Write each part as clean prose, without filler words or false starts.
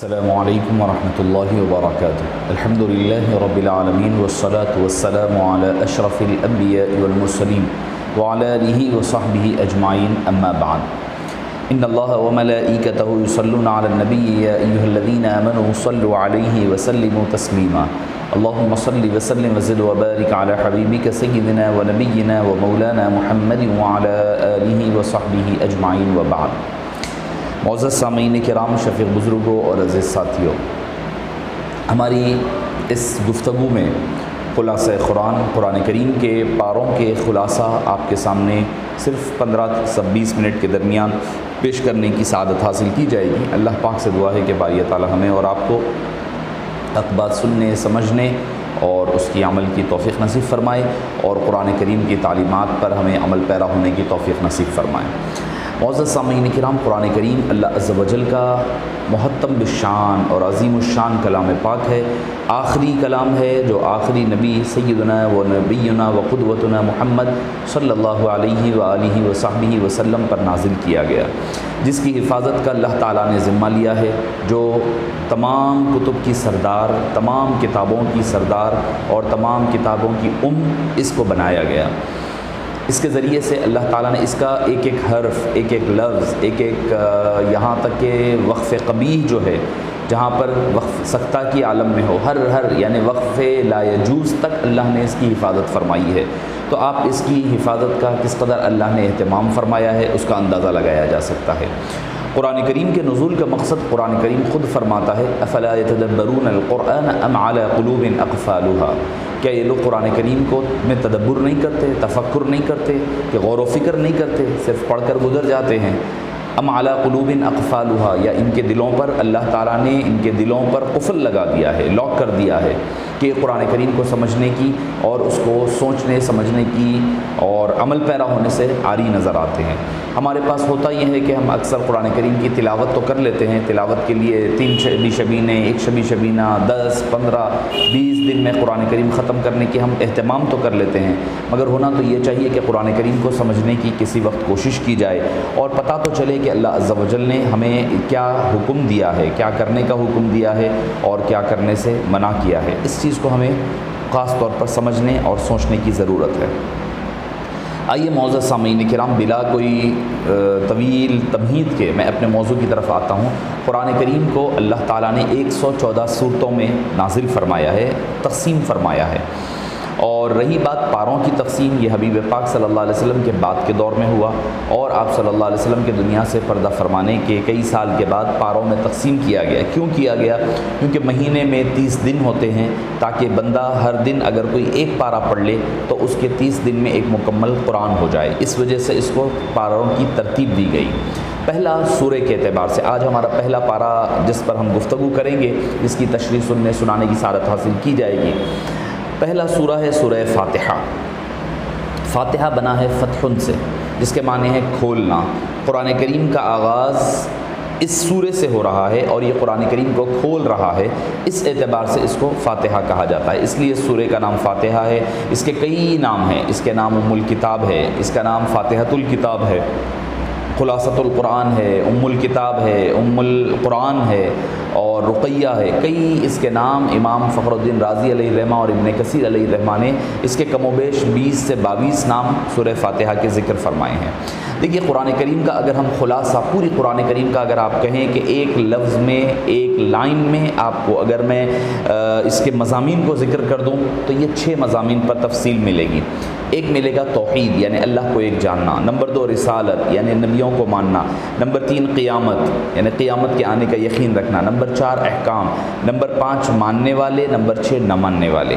السلام علیکم ورحمۃ اللہ وبرکاتہ۔ الحمد للہ رب العالمین والصلاة والسلام علی اشرف الانبیاء والمرسلین وعلی آلہ وصحبہ اجمعین، اما بعد۔ ان اللہ وملائکتہ یصلون علی النبی یا ایھا الذین آمنوا صلوا علیہ وسلموا تسلیما۔ اللہم صل وسلم وزد وبارک علی حبیبک سیدنا ونبینا ومولانا محمد وعلی آلہ وصحبہ اجمعین، وبعد۔ معزز سامعین کرام، شفیق بزرگوں اور عزیز ساتھیوں، ہماری اس گفتگو میں خلاصہ قرآن کریم کے پاروں کے خلاصہ آپ کے سامنے صرف 15 سے 20 منٹ کے درمیان پیش کرنے کی سعادت حاصل کی جائے گی۔ اللہ پاک سے دعا ہے کہ باری تعالی ہمیں اور آپ کو حق بات سننے، سمجھنے اور اس کی عمل کی توفیق نصیب فرمائے، اور قرآن کریم کی تعلیمات پر ہمیں عمل پیرا ہونے کی توفیق نصیب فرمائے۔ معزز سامعین کرام، قرآن کریم اللہ عز و جل کا محتم بالشان اور عظیم الشان کلام پاک ہے، آخری کلام ہے جو آخری نبی سیدنا و نبینا و قدوتنا محمد صلی اللہ علیہ وآلہ وصحبہ وسلم پر نازل کیا گیا، جس کی حفاظت کا اللہ تعالیٰ نے ذمہ لیا ہے، جو تمام کتب کی سردار، تمام کتابوں کی سردار اور تمام کتابوں کی اس کو بنایا گیا۔ اس کے ذریعے سے اللہ تعالیٰ نے اس کا ایک ایک حرف، ایک ایک لفظ، ایک ایک یہاں تک کہ وقف قبیح جو ہے، جہاں پر وقف سختہ کی عالم میں ہو، ہر یعنی وقف لا یجوز تک اللہ نے اس کی حفاظت فرمائی ہے۔ تو آپ اس کی حفاظت کا کس قدر اللہ نے اہتمام فرمایا ہے، اس کا اندازہ لگایا جا سکتا ہے۔ قرآن کریم کے نزول کا مقصد قرآن کریم خود فرماتا ہے، افلا یتدبرون القرآن ام علی قلوب اقفالها، کیا یہ لوگ قرآن کریم کو میں تدبر نہیں کرتے، تفکر نہیں کرتے، کہ غور و فکر نہیں کرتے، صرف پڑھ کر گزر جاتے ہیں؟ ام علی قلوب اقفالها، یا ان کے دلوں پر اللہ تعالیٰ نے ان کے دلوں پر قفل لگا دیا ہے، لاک کر دیا ہے، کہ قرآن کریم کو سمجھنے کی اور اس کو سوچنے سمجھنے کی اور عمل پیرا ہونے سے عاری نظر آتے ہیں۔ ہمارے پاس ہوتا یہ ہے کہ ہم اکثر قرآن کریم کی تلاوت تو کر لیتے ہیں، تلاوت کے لیے 3 شبی شبینے، 1 شبی شبینہ، 10 15 20 دن میں قرآن کریم ختم کرنے کی ہم اہتمام تو کر لیتے ہیں، مگر ہونا تو یہ چاہیے کہ قرآن کریم کو سمجھنے کی کسی وقت کوشش کی جائے اور پتہ تو چلے کہ اللہ عز و جل نے ہمیں کیا حکم دیا ہے، کیا کرنے کا حکم دیا ہے اور کیا کرنے سے منع کیا ہے۔ اس چیز کو ہمیں خاص طور پر سمجھنے اور سوچنے کی ضرورت ہے۔ آئیے معزز سامعین کرام، بلا کوئی طویل تمہید کے میں اپنے موضوع کی طرف آتا ہوں۔ قرآن کریم کو اللہ تعالیٰ نے 114 صورتوں میں نازل فرمایا ہے، تقسیم فرمایا ہے، اور رہی بات پاروں کی تقسیم، یہ حبیب پاک صلی اللہ علیہ وسلم کے بعد کے دور میں ہوا، اور آپ صلی اللہ علیہ وسلم کے دنیا سے پردہ فرمانے کے کئی سال کے بعد پاروں میں تقسیم کیا گیا۔ کیوں کیا گیا؟ کیونکہ مہینے میں 30 دن ہوتے ہیں، تاکہ بندہ ہر دن اگر کوئی ایک پارہ پڑھ لے تو اس کے 30 دن میں ایک مکمل قرآن ہو جائے، اس وجہ سے اس کو پاروں کی ترتیب دی گئی۔ پہلا سورہ کے اعتبار سے آج ہمارا پہلا پارہ جس پر ہم گفتگو کریں گے، جس کی تشریح سنانے کی سعادت حاصل کی جائے گی، پہلا سورہ ہے سورہ فاتحہ۔ فاتحہ بنا ہے فتح سے، جس کے معنی ہے کھولنا۔ قرآن کریم کا آغاز اس سورے سے ہو رہا ہے اور یہ قرآن کریم کو کھول رہا ہے، اس اعتبار سے اس کو فاتحہ کہا جاتا ہے۔ اس لیے اس سورے کا نام فاتحہ ہے۔ اس کے کئی نام ہیں، اس کے نام ام الکتاب ہے، اس کا نام فاتحۃ الکتاب ہے، خلاصۃ القرآن ہے، ام الکتاب ہے، ام القرآن ہے اور رقیہ ہے۔ کئی اس کے نام امام فخر الدین رازی علیہ الرحمہ اور ابن کثیر علیہ الرحمہ نے اس کے کم و بیش 20 سے 22 نام سورہ فاتحہ کے ذکر فرمائے ہیں۔ دیکھیے، قرآن کریم کا اگر ہم خلاصہ، پوری قرآن کریم کا اگر آپ کہیں کہ ایک لفظ میں، ایک لائن میں آپ کو اگر میں اس کے مضامین کو ذکر کر دوں تو یہ 6 مضامین پر تفصیل ملے گی۔ ایک ملے گا توحید، یعنی اللہ کو ایک جاننا۔ نمبر 2 رسالت، یعنی نبیوں کو ماننا۔ نمبر 3 قیامت، یعنی قیامت کے آنے کا یقین رکھنا۔ نمبر 4 احکام۔ نمبر 5 ماننے والے۔ نمبر 6 نہ ماننے والے۔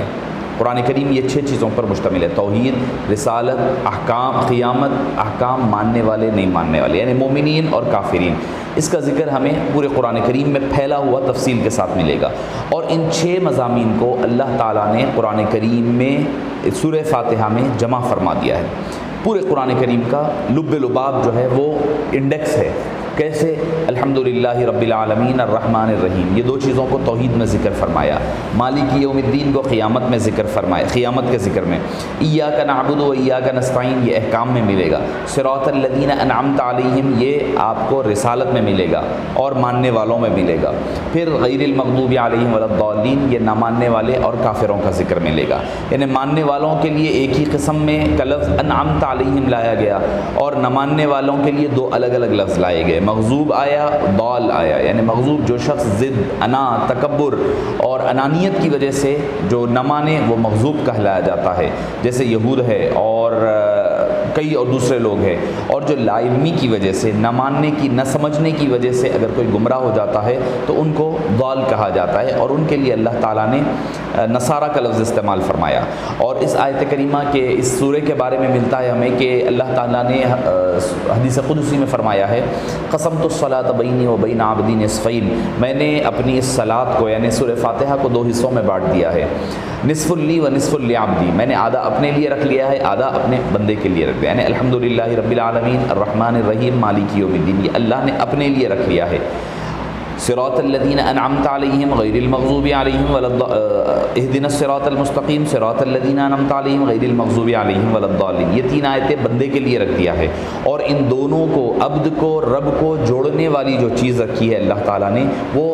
قرآن کریم یہ 6 چیزوں پر مشتمل ہے: توحید، رسالت، احکام، قیامت، احکام، ماننے والے، نہیں ماننے والے، یعنی مومنین اور کافرین۔ اس کا ذکر ہمیں پورے قرآن کریم میں پھیلا ہوا تفصیل کے ساتھ ملے گا، اور ان 6 مضامین کو اللہ تعالیٰ نے قرآن کریم میں سورہ فاتحہ میں جمع فرما دیا ہے۔ پورے قرآن کریم کا لب لباب جو ہے وہ انڈیکس ہے، کیسے؟ الحمدللہ رب العالمین الرحمن الرحیم، یہ دو چیزوں کو توحید میں ذکر فرمایا، مالک یوم الدین کو قیامت میں ذکر فرمایا، قیامت کے ذکر میں، ایاک نعبد و ایاک نستعین یہ احکام میں ملے گا، صراط الذین انعمت علیہم یہ آپ کو رسالت میں ملے گا اور ماننے والوں میں ملے گا، پھر غیر المغضوب علیہم ولا الضالین یہ نہ ماننے والے اور کافروں کا ذکر ملے گا، یعنی ماننے والوں کے لیے ایک ہی قسم میں لفظ انعمت علیہم لایا گیا اور نہ ماننے والوں کے لیے دو الگ الگ لفظ لائے گئے، مغضوب آیا، ضال آیا، یعنی مغضوب جو شخص ضد، انا، تکبر اور انانیت کی وجہ سے جو نہ مانے وہ مغضوب کہلایا جاتا ہے، جیسے یہود ہے اور کئی اور دوسرے لوگ ہیں، اور جو لا علمی کی وجہ سے، نہ ماننے کی، نہ سمجھنے کی وجہ سے اگر کوئی گمراہ ہو جاتا ہے تو ان کو ضال کہا جاتا ہے، اور ان کے لیے اللہ تعالیٰ نے نصارہ کا لفظ استعمال فرمایا۔ اور اس آیت کریمہ کے اس سورہ کے بارے میں ملتا ہے ہمیں کہ اللہ تعالیٰ نے حدیث قدسی میں فرمایا ہے، قسمت الصلاۃ بینی و بین عبدی نصفین، میں نے اپنی اس صلاۃ کو یعنی سورہ فاتحہ کو دو حصوں میں بانٹ دیا ہے، نصف لی و نصف لعبدی، میں نے آدھا اپنے لیے رکھ لیا ہے، آدھا اپنے بندے کے لیے رکھ دیا، یعنی الحمدللہ رب العالمین الرحمن الرحیم مالک یوم الدین یہ اللہ نے اپنے لیے رکھ لیا ہے، صراط الذین انعمت علیہم غیر المغضوب علیہم ولا اہدنا الصراط المستقیم صراط الذین انعمت علیہم غیر المغضوب علیہم ولا الضالین، یہ تین آیتیں بندے کے لیے رکھ دیا ہے، اور ان دونوں کو، عبد کو رب کو جوڑنے والی جو چیز رکھی ہے اللہ تعالیٰ نے وہ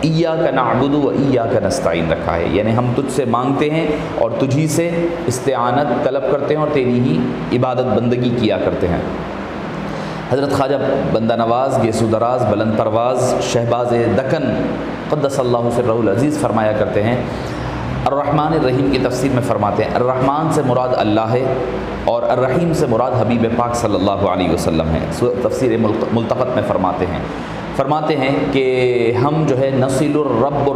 ایاک نعبد و ایاک نستعین رکھا ہے، یعنی ہم تجھ سے مانگتے ہیں اور تجھی سے استعانت طلب کرتے ہیں اور تیری ہی عبادت بندگی کیا کرتے ہیں۔ حضرت خواجہ بندہ نواز گیسو دراز بلند پرواز شہباز دکن قدس اللہ سرہ العزیز فرمایا کرتے ہیں، الرحمن الرحیم کی تفسیر میں فرماتے ہیں الرحمن سے مراد اللہ ہے اور الرحیم سے مراد حبیب پاک صلی اللہ علیہ وسلم ہے۔ تفسیر ملتقط میں فرماتے ہیں کہ ہم جو ہے نصل الرب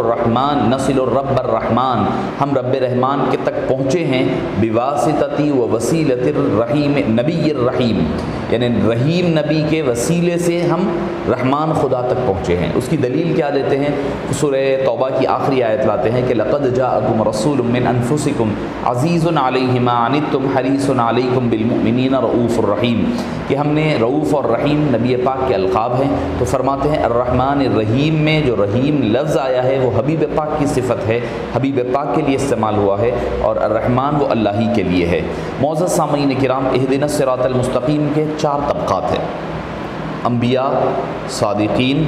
الرحمن، ہم رب رحمان کے تک پہنچے ہیں بواسطتی و وسیلۃ الرحیم نبی الرحیم، یعنی رحیم نبی کے وسیلے سے ہم رحمان خدا تک پہنچے ہیں۔ اس کی دلیل کیا دیتے ہیں؟ سورہ توبہ کی آخری آیت لاتے ہیں کہ لقد جاءکم رسول من انفسکم عزیز علیہ ما عنتم حریص علیکم بالمؤمنین رؤوف الرحیم، کہ ہم نے رؤوف اور رحیم نبی پاک کے القاب ہیں، تو فرماتے ہیں الرحمن الرحیم میں جو رحیم لفظ آیا ہے وہ حبیب پاک کی صفت ہے، حبیب پاک کے لیے استعمال ہوا ہے، اور الرحمن وہ اللہ ہی کے لیے ہے۔ معزز سامعین کرام، اہدنا الصراط المستقیم کے 4 طبقات ہیں، انبیاء، صادقین،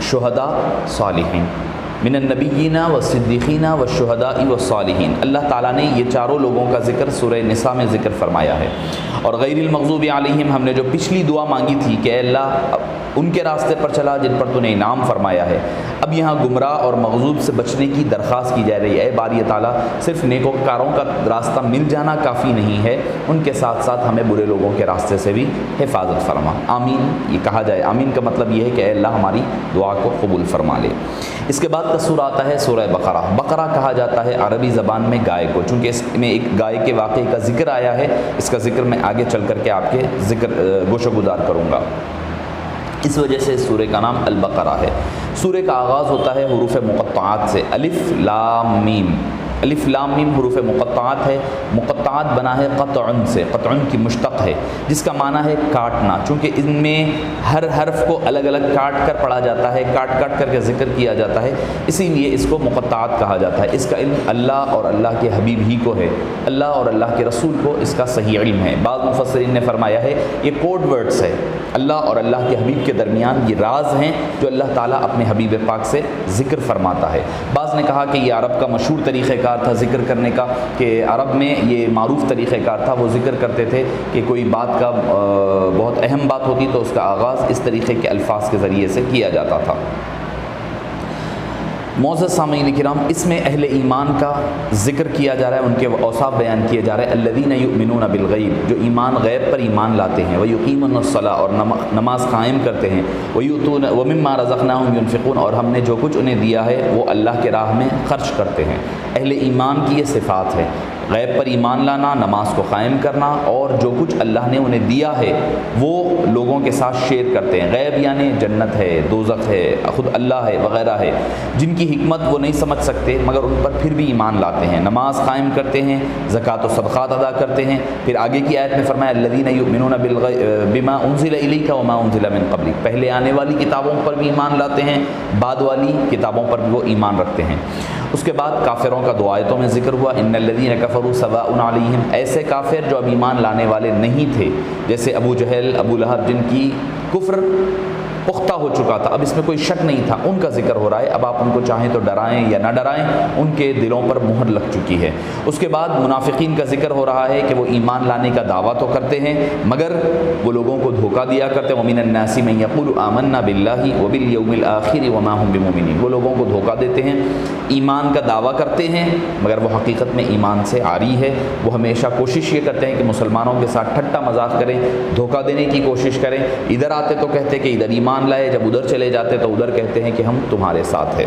شہداء، صالحین، من النبیین والصدیقین والشہداء والصالحین۔ اللہ تعالیٰ نے یہ چاروں لوگوں کا ذکر سورہ نساء میں ذکر فرمایا ہے، اور غیر المغضوب علیہم ہم نے جو پچھلی دعا مانگی تھی کہ اے اللہ ان کے راستے پر چلا جن پر تو نے انعام فرمایا ہے، اب یہاں گمراہ اور مغضوب سے بچنے کی درخواست کی جا رہی ہے۔ اے باری تعالیٰ صرف نیکوکاروں کا راستہ مل جانا کافی نہیں ہے، ان کے ساتھ ساتھ ہمیں برے لوگوں کے راستے سے بھی حفاظت فرما، آمین یہ کہا جائے۔ آمین کا مطلب یہ ہے کہ اے اللہ ہماری دعا کو قبول فرما لے۔ اس کے بعد کا سورہ آتا ہے سورہ بقرہ۔ بقرہ کہا جاتا ہے عربی زبان میں گائے کو، چونکہ اس میں ایک گائے کے واقعے کا ذکر آیا ہے، اس کا ذکر میں آگے چل کر کے آپ کے گوش و گزار کروں گا، اس وجہ سے سورہ کا نام البقرہ ہے۔ سورہ کا آغاز ہوتا ہے حروف مقطعات سے، الف لام میم۔ الف لام میم حروف مقطعات ہے، مقطعات بنا ہے قطعن سے، قطعن کی مشتق ہے جس کا معنی ہے کاٹنا، چونکہ ان میں ہر حرف کو الگ الگ کاٹ کر پڑھا جاتا ہے، کاٹ کر کے ذکر کیا جاتا ہے، اسی لیے اس کو مقطعات کہا جاتا ہے۔ اس کا علم اللہ اور اللہ کے حبیب ہی کو ہے، اللہ اور اللہ کے رسول کو اس کا صحیح علم ہے۔ بعض مفسرین نے فرمایا ہے یہ کوڈ ورڈز ہے، اللہ اور اللہ کے حبیب کے درمیان یہ راز ہیں جو اللہ تعالیٰ اپنے حبیب پاک سے ذکر فرماتا ہے۔ بعض نے کہا کہ یہ عرب کا مشہور طریقہ کار تھا ذکر کرنے کا، کہ عرب میں یہ معروف طریقہ کار تھا، وہ ذکر کرتے تھے کہ کوئی بات کا بہت اہم بات ہوتی تو اس کا آغاز اس طریقے کے الفاظ کے ذریعے سے کیا جاتا تھا۔ معزز سامعین کرام، اس میں اہل ایمان کا ذکر کیا جا رہا ہے، ان کے اوصاف بیان کیے جا رہے ہیں۔ الذین یؤمنون بالغیب، جو ایمان غیب پر ایمان لاتے ہیں، ویقیمون الصلاۃ، اور نماز قائم کرتے ہیں، ویؤتون ومما رزقناہم ینفقون، اور ہم نے جو کچھ انہیں دیا ہے وہ اللہ کے راہ میں خرچ کرتے ہیں۔ اہل ایمان کی یہ صفات ہے۔ غیب پر ایمان لانا، نماز کو قائم کرنا، اور جو کچھ اللہ نے انہیں دیا ہے وہ لوگوں کے ساتھ شیئر کرتے ہیں۔ غیب یعنی جنت ہے، دوزخ ہے، خود اللہ ہے وغیرہ ہے، جن کی حکمت وہ نہیں سمجھ سکتے مگر ان پر پھر بھی ایمان لاتے ہیں، نماز قائم کرتے ہیں، زکوٰۃ و صدقات ادا کرتے ہیں۔ پھر آگے کی آیت میں فرمایا الذین یؤمنون بما انزل الیک وما انزل من قبلک، پہلے آنے والی کتابوں پر بھی ایمان لاتے ہیں، بعد والی کتابوں پر بھی وہ ایمان رکھتے ہیں۔ اس کے بعد کافروں کا دو آیتوں میں ذکر ہوا، ان الذین کفروا سواء علیہم، ایسے کافر جو اب ایمان لانے والے نہیں تھے، جیسے ابو جہل، ابو لہب، جن کی کفر پختہ ہو چکا تھا، اب اس میں کوئی شک نہیں تھا، ان کا ذکر ہو رہا ہے۔ اب آپ ان کو چاہیں تو ڈرائیں یا نہ ڈرائیں، ان کے دلوں پر مہر لگ چکی ہے۔ اس کے بعد منافقین کا ذکر ہو رہا ہے کہ وہ ایمان لانے کا دعویٰ تو کرتے ہیں مگر وہ لوگوں کو دھوکہ دیا کرتے ہیں۔ وَمِنَ النَّاسِ مَن يَقُولُ آمَنَّا بِاللَّهِ وَبِالْيَوْمِ الْآخِرِ وَمَا هُمْ بِمُؤْمِنِينَ، وہ لوگوں کو دھوکہ دیتے ہیں، ایمان کا دعویٰ کرتے ہیں مگر وہ حقیقت میں ایمان سے عاری ہے۔ وہ ہمیشہ کوشش یہ کرتے ہیں کہ مسلمانوں کے ساتھ ٹھٹا مذاق کریں، دھوکہ دینے کی کوشش کریں، ادھر آتے تو کہتے کہ ادھر ایمان لائے، جب ادھر چلے جاتے تو ادھر کہتے ہیں کہ ہم تمہارے ساتھ ہیں۔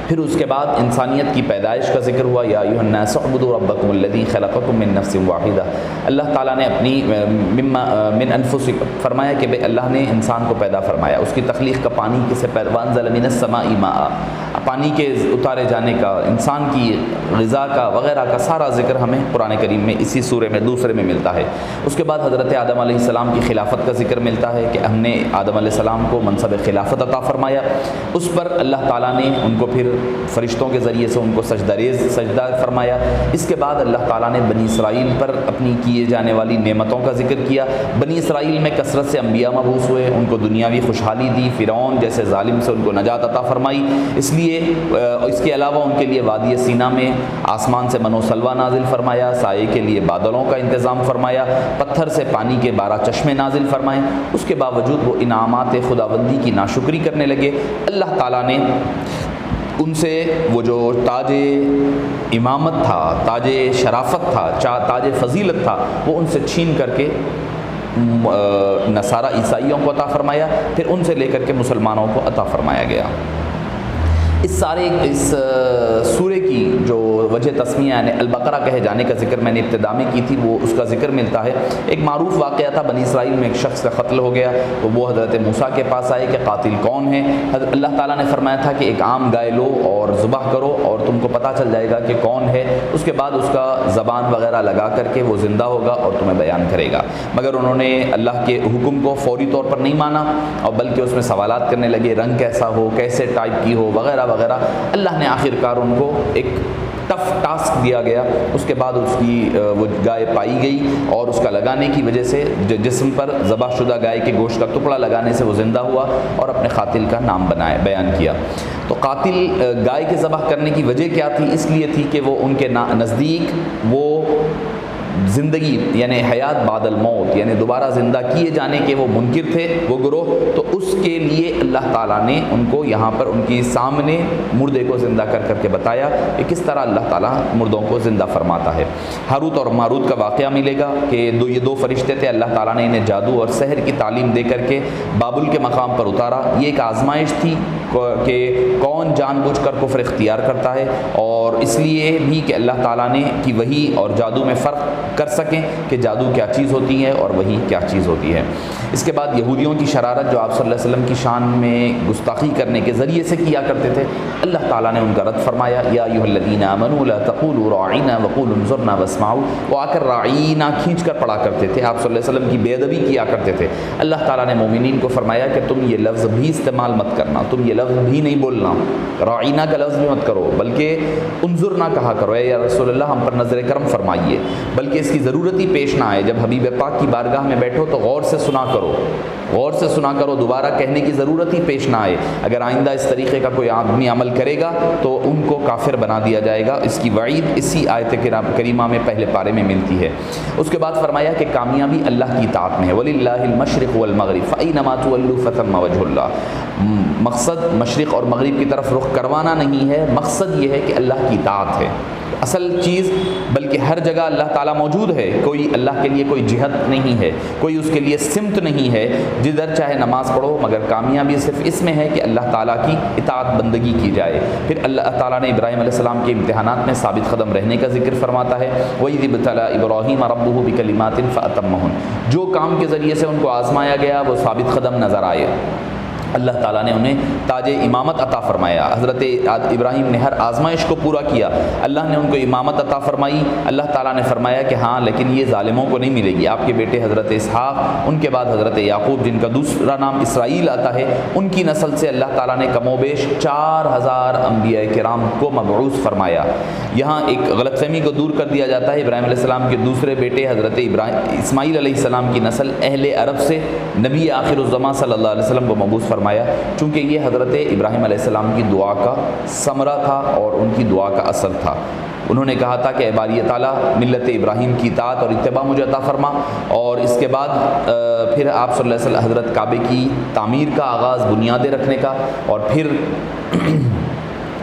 پھر اس کے بعد انسانیت کی پیدائش کا ذکر ہوا، یا ایھا الناس اعبدوا ربکم الذی خلقکم من نفس واحدہ، اللہ تعالیٰ نے اپنی من انفسکم فرمایا کہ اللہ نے انسان کو پیدا فرمایا، اس کی تخلیق کا پانی سے پیدا، وانزل من السماء ماء، پانی کے اتارے جانے کا، انسان کی غذا کا وغیرہ کا سارا ذکر ہمیں قرآن کریم میں اسی سورے میں دوسرے میں ملتا ہے۔ اس کے بعد حضرت آدم علیہ السلام کی خلافت کا ذکر ملتا ہے کہ ہم نے آدم علیہ السلام کو منصب خلافت عطا فرمایا، اس پر اللہ تعالیٰ نے ان کو پھر فرشتوں کے ذریعے سے ان کو سجدہ فرمایا۔ اس کے بعد اللہ تعالیٰ نے بنی اسرائیل پر اپنی کیے جانے والی نعمتوں کا ذکر کیا۔ بنی اسرائیل میں کثرت سے انبیاء مبعوث ہوئے، ان کو دنیاوی خوشحالی دی، فرعون جیسے ظالم سے ان کو نجات عطا فرمائی، اس لیے اس کے علاوہ ان کے لیے وادی سینا میں آسمان سے من و سلوہ نازل فرمایا، سائے کے لیے بادلوں کا انتظام فرمایا، پتھر سے پانی کے 12 چشمے نازل فرمائے۔ اس کے باوجود وہ انعامات خداوندی کی ناشکری کرنے لگے۔ اللہ تعالیٰ نے ان سے وہ جو تاج امامت تھا، تاج شرافت تھا، تاج فضیلت تھا، وہ ان سے چھین کر کے نصارہ عیسائیوں کو عطا فرمایا، پھر ان سے لے کر کے مسلمانوں کو عطا فرمایا گیا۔ اس سورے کی جو وجہ تسمیہ یعنی البقرہ کہے جانے کا ذکر میں نے ابتدا میں کی تھی، وہ اس کا ذکر ملتا ہے۔ ایک معروف واقعہ تھا، بنی اسرائیل میں ایک شخص کا قتل ہو گیا، تو وہ حضرت موسیٰ کے پاس آئے کہ قاتل کون ہے۔ اللہ تعالیٰ نے فرمایا تھا کہ ایک عام گائے لو اور ذبح کرو اور تم کو پتہ چل جائے گا کہ کون ہے، اس کے بعد اس کا زبان وغیرہ لگا کر کے وہ زندہ ہوگا اور تمہیں بیان کرے گا۔ مگر انہوں نے اللہ کے حکم کو فوری طور پر نہیں مانا اور بلکہ اس میں سوالات کرنے لگے، رنگ کیسا ہو، کیسے ٹائپ کی ہو وغیرہ وغیرہ۔ اللہ نے آخر کار ان کو ایک ٹف ٹاسک دیا گیا، اس کے بعد اس کی وہ گائے پائی گئی اور اس کا لگانے کی وجہ سے جسم پر ذبح شدہ گائے کے گوشت کا ٹکڑا لگانے سے وہ زندہ ہوا اور اپنے قاتل کا نام بیان کیا۔ تو قاتل گائے کے ذبح کرنے کی وجہ کیا تھی؟ اس لیے تھی کہ وہ ان کے نزدیک وہ زندگی یعنی حیات بعد الموت یعنی دوبارہ زندہ کیے جانے کے وہ منکر تھے وہ گروہ، تو اس کے لیے اللہ تعالیٰ نے ان کو یہاں پر ان کی سامنے مردے کو زندہ کر کر کے بتایا کہ کس طرح اللہ تعالیٰ مردوں کو زندہ فرماتا ہے۔ ہاروت اور ماروت کا واقعہ ملے گا کہ یہ دو فرشتے تھے، اللہ تعالیٰ نے انہیں جادو اور سحر کی تعلیم دے کر کے بابل کے مقام پر اتارا۔ یہ ایک آزمائش تھی کہ کون جان بوجھ کر کفر اختیار کرتا ہے، اور اس لیے بھی کہ اللہ تعالیٰ نے کی وحی اور جادو میں فرق کر سکیں کہ جادو کیا چیز ہوتی ہے اور وحی کیا چیز ہوتی ہے۔ اس کے بعد یہودیوں کی شرارت جو آپ صلی اللہ علیہ وسلم کی شان میں گستاخی کرنے کے ذریعے سے کیا کرتے تھے، اللہ تعالیٰ نے ان کا رد فرمایا، یا ایھا الذین آمنوا لا تقولوا راعینا وقولوا انظرنا واسمعوا۔ وہ آ کر راعینا کھینچ کر پڑھا کرتے تھے، آپ صلی اللہ علیہ وسلم کی بے ادبی کیا کرتے تھے۔ اللہ تعالیٰ نے مومنین کو فرمایا کہ تم یہ لفظ بھی استعمال مت کرنا، تم یہ لفظ بھی نہیں بولنا، راعینا کا لفظ بھی مت کرو، بلکہ انظرنا کہا کرو، اے یا رسول اللہ ہم پر نظر کرم فرمائیے، بلکہ اس کی ضرورت ہی پیش نہ آئے۔ جب حبیب پاک کی بارگاہ میں بیٹھو تو غور سے سنا کرو، غور سے سنا کرو، دوبارہ کہنے کی ضرورت ہی پیش نہ آئے۔ اگر آئندہ اس طریقے کا کوئی آدمی عمل کرے گا تو ان کو کافر بنا دیا جائے گا۔ اس کی وعید اسی آیت کریمہ میں پہلے پارے میں ملتی ہے۔ اس کے بعد فرمایا کہ کامیابی اللہ کی اطاعت میں ہے، وَلِلَّهِ الْمَشْرِقُ وَالْمَغْرِبُ فَأَيْنَمَا تُوَلُّوا فَثَمَّ وَجْهُ اللَّهِ۔ مقصد مشرق اور مغرب کی طرف رخ کروانا نہیں ہے، مقصد یہ ہے کہ اللہ کی اطاعت ہے اصل چیز، بلکہ ہر جگہ اللہ تعالیٰ موجود ہے، کوئی اللہ کے لیے کوئی جہت نہیں ہے، کوئی اس کے لیے سمت نہیں ہے، جدھر چاہے نماز پڑھو، مگر کامیابی صرف اس میں ہے کہ اللہ تعالیٰ کی اطاعت بندگی کی جائے۔ پھر اللہ تعالیٰ نے ابراہیم علیہ السلام کے امتحانات میں ثابت قدم رہنے کا ذکر فرماتا ہے، وَإِذِ ابْتَلَىٰ إِبْرَاهِيمَ رَبُّهُ بِكَلِمَاتٍ فَأَتَمَّهُنَّ، جو کام کے ذریعے سے ان کو آزمایا گیا وہ ثابت قدم نظر آئے، اللہ تعالیٰ نے انہیں تاج امامت عطا فرمایا۔ حضرت ابراہیم نے ہر آزمائش کو پورا کیا، اللہ نے ان کو امامت عطا فرمائی۔ اللہ تعالیٰ نے فرمایا کہ ہاں لیکن یہ ظالموں کو نہیں ملے گی، آپ کے بیٹے حضرت اسحاق، ان کے بعد حضرت یعقوب جن کا دوسرا نام اسرائیل آتا ہے، ان کی نسل سے اللہ تعالیٰ نے کم و بیش 4000 انبیاء کرام کو مبعوث فرمایا۔ یہاں ایک غلط فہمی کو دور کر دیا جاتا ہے، ابراہیم علیہ السلام کے دوسرے بیٹے حضرت اسماعیل علیہ السلام کی نسل اہل عرب سے نبی آخر الزماں صلی اللہ علیہ وسلم کو مبعوث فرمایا، چونکہ یہ حضرت ابراہیم علیہ السلام کی دعا کا ثمرہ تھا اور ان کی دعا کا اثر تھا۔ انہوں نے کہا تھا کہ اے باری تعالیٰ ملت ابراہیم کی اطاعت اور اتباع مجھے عطا فرما، اور اس کے بعد پھر آپ صلی اللہ علیہ وسلم حضرت کعبے کی تعمیر کا آغاز، بنیادیں رکھنے کا، اور پھر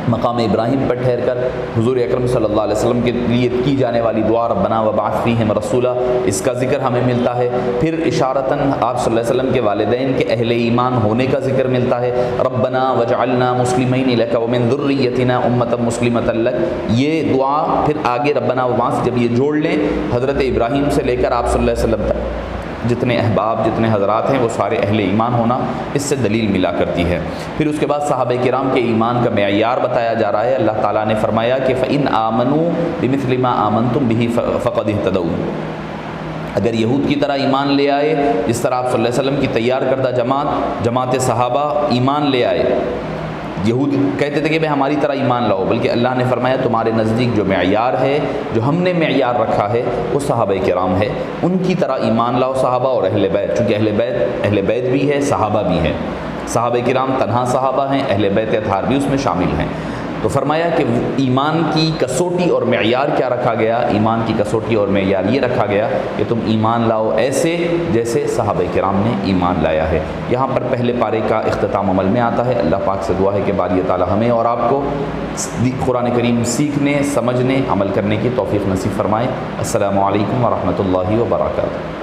مقام ابراہیم پر ٹھہر کر حضور اکرم صلی اللہ علیہ وسلم کے لیے کی جانے والی دعا ربنا وبعث فیہم رسولا، اس کا ذکر ہمیں ملتا ہے۔ پھر اشارتاً آپ صلی اللہ علیہ وسلم کے والدین کے اہل ایمان ہونے کا ذکر ملتا ہے، ربنا وجعلنا مسلمین لک ومن ذریتنا امۃ مسلمۃ لک، یہ دعا پھر آگے ربنا وبعث جب یہ جوڑ لیں حضرت ابراہیم سے لے کر آپ صلی اللہ علیہ وسلم تک جتنے احباب جتنے حضرات ہیں وہ سارے اہل ایمان ہونا اس سے دلیل ملا کرتی ہے۔ پھر اس کے بعد صحابہ کرام کے ایمان کا معیار بتایا جا رہا ہے۔ اللہ تعالیٰ نے فرمایا کہ فَإِنْ آمَنُوا بِمِثْلِ مَا آمَنْتُمْ بِهِ فَقَدِ اهْتَدَوْا، اگر یہود کی طرح ایمان لے آئے، جس طرح آپ صلی اللہ علیہ وسلم کی تیار کردہ جماعت صحابہ ایمان لے آئے، یہود کہتے تھے کہ بھئی ہماری طرح ایمان لاؤ، بلکہ اللہ نے فرمایا تمہارے نزدیک جو معیار ہے، جو ہم نے معیار رکھا ہے، وہ صحابہ کرام ہے، ان کی طرح ایمان لاؤ صحابہ اور اہل بیت، چونکہ اہل بیت بھی ہے، صحابہ بھی ہیں، صحابہ کرام تنہا صحابہ ہیں، اہل بیت اطہار بھی اس میں شامل ہیں۔ تو فرمایا کہ ایمان کی کسوٹی اور معیار کیا رکھا گیا؟ ایمان کی کسوٹی اور معیار یہ رکھا گیا کہ تم ایمان لاؤ ایسے جیسے صحابہ کرام نے ایمان لایا ہے۔ یہاں پر پہلے پارے کا اختتام عمل میں آتا ہے۔ اللہ پاک سے دعا ہے کہ باری تعالیٰ ہمیں اور آپ کو قرآن کریم سیکھنے، سمجھنے، عمل کرنے کی توفیق نصیب فرمائے۔ السلام علیکم ورحمۃ اللہ وبرکاتہ۔